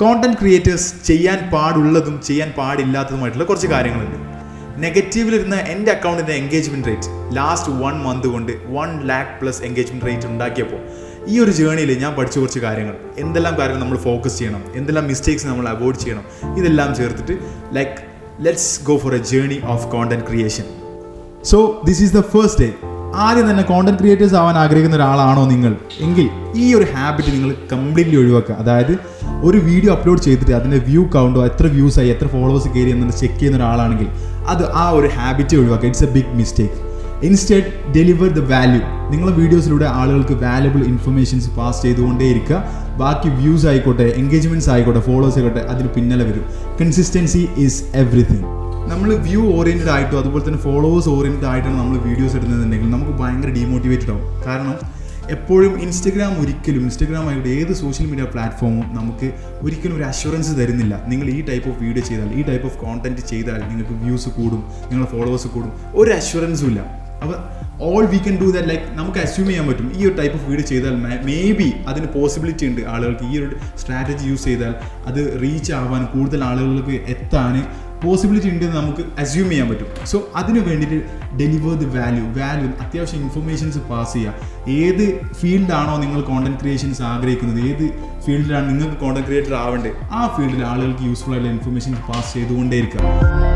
Content creators ചെയ്യാൻ പാടുള്ളതും ചെയ്യാൻ പാടില്ലാത്തതുമായിട്ടുള്ള കുറച്ച് കാര്യങ്ങളുണ്ട്. നെഗറ്റീവിലിരുന്ന എൻ്റെ അക്കൗണ്ടിൻ്റെ എൻഗേജ്മെൻറ്റ് റേറ്റ് ലാസ്റ്റ് 1 month കൊണ്ട് 1 lakh+ എൻഗേജ്മെൻറ്റ് റേറ്റ് ഉണ്ടാക്കിയപ്പോൾ ഈ ഒരു ജേണിയിൽ ഞാൻ പഠിച്ച കുറച്ച് കാര്യങ്ങൾ, എന്തെല്ലാം കാര്യങ്ങൾ നമ്മൾ ഫോക്കസ് ചെയ്യണം, എന്തെല്ലാം മിസ്റ്റേക്സ് നമ്മൾ അവോയ്ഡ് ചെയ്യണം, ഇതെല്ലാം ചേർത്തിട്ട് let's go for A journey of content creation. So this is the first day. ആദ്യം തന്നെ കോണ്ടന്റ് ക്രിയേറ്റേഴ്സ് ആവാൻ ആഗ്രഹിക്കുന്ന ഒരാളാണോ നിങ്ങൾ എങ്കിൽ ഈ ഒരു ഹാബിറ്റ് നിങ്ങൾ കംപ്ലീറ്റ്ലി ഒഴിവാക്കുക. അതായത് ഒരു വീഡിയോ അപ്ലോഡ് ചെയ്തിട്ട് അതിൻ്റെ വ്യൂ കൗണ്ടോ എത്ര വ്യൂസ് ആയി എത്ര ഫോളോവേഴ്സ് കയറി എന്നത് ചെക്ക് ചെയ്യുന്ന ഒരാളാണെങ്കിൽ ആ ഒരു ഹാബിറ്റ് ഒഴിവാക്കുക. It's a big mistake. Instead deliver the value. നിങ്ങളുടെ വീഡിയോസിലൂടെ ആളുകൾക്ക് വാല്യുബിൾ ഇൻഫർമേഷൻസ് പാസ് ചെയ്തുകൊണ്ടേയിരിക്കുക. ബാക്കി വ്യൂസ് ആയിക്കോട്ടെ, എൻഗേജ്മെൻറ്റ്സ് ആയിക്കോട്ടെ, ഫോളോവേഴ്സ് ആയിക്കോട്ടെ, അതിന് പിന്നാലെ വരും. Consistency is everything. നമ്മൾ വ്യൂ ഓറിയൻറ്റഡ് ആയിട്ടോ അതുപോലെ തന്നെ ഫോളോവേഴ്സ് ഓറിയൻറ്റഡ് ആയിട്ടാണ് നമ്മൾ വീഡിയോസ് ഇടുന്നതെന്നുണ്ടെങ്കിൽ നമുക്ക് ഭയങ്കര ഡീമോട്ടിവേറ്റഡ് ആവും. കാരണം എപ്പോഴും ഇൻസ്റ്റഗ്രാം ആയിട്ട് ഏത് സോഷ്യൽ മീഡിയ പ്ലാറ്റ്ഫോമും നമുക്ക് ഒരിക്കലും ഒരു അഷുറൻസ് തരുന്നില്ല. നിങ്ങൾ ഈ ടൈപ്പ് ഓഫ് വീഡിയോ ചെയ്താൽ, ഈ ടൈപ്പ് ഓഫ് കോണ്ടന്റ് ചെയ്താൽ നിങ്ങൾക്ക് വ്യൂസ് കൂടും, നിങ്ങളുടെ ഫോളോവേഴ്സ് കൂടും, ഒരു അഷുറൻസും ഇല്ല. അപ്പോൾ all we can do that, നമുക്ക് അസ്യൂം ചെയ്യാൻ പറ്റും ഈ ഒരു ടൈപ്പ് ഓഫ് വീഡിയോ ചെയ്താൽ മേ ബി അതിന് പോസിബിലിറ്റി ഉണ്ട്. ആളുകൾക്ക് ഈ ഒരു സ്ട്രാറ്റജി യൂസ് ചെയ്താൽ അത് റീച്ച് ആവാൻ, കൂടുതൽ ആളുകൾക്ക് എത്താൻ പോസിബിലിറ്റി ഉണ്ടെന്ന് നമുക്ക് അസ്യൂം ചെയ്യാൻ പറ്റും. സോ അതിന് വേണ്ടിയിട്ട് ഡെലിവർ ദി വാല്യൂ അത്യാവശ്യം ഇൻഫർമേഷൻസ് പാസ് ചെയ്യുക. ഏത് ഫീൽഡാണോ നിങ്ങൾ കോണ്ടന്റ് ക്രിയേഷൻസ് ആഗ്രഹിക്കുന്നത്, ഏത് ഫീൽഡിലാണ് നിങ്ങൾക്ക് കോണ്ടന്റ് ക്രിയേറ്റർ ആവേണ്ടത്, ആ ഫീൽഡിൽ ആളുകൾക്ക് യൂസ്ഫുൾ ആയിട്ടുള്ള ഇൻഫർമേഷൻസ് പാസ് ചെയ്തുകൊണ്ടേയിരിക്കുക.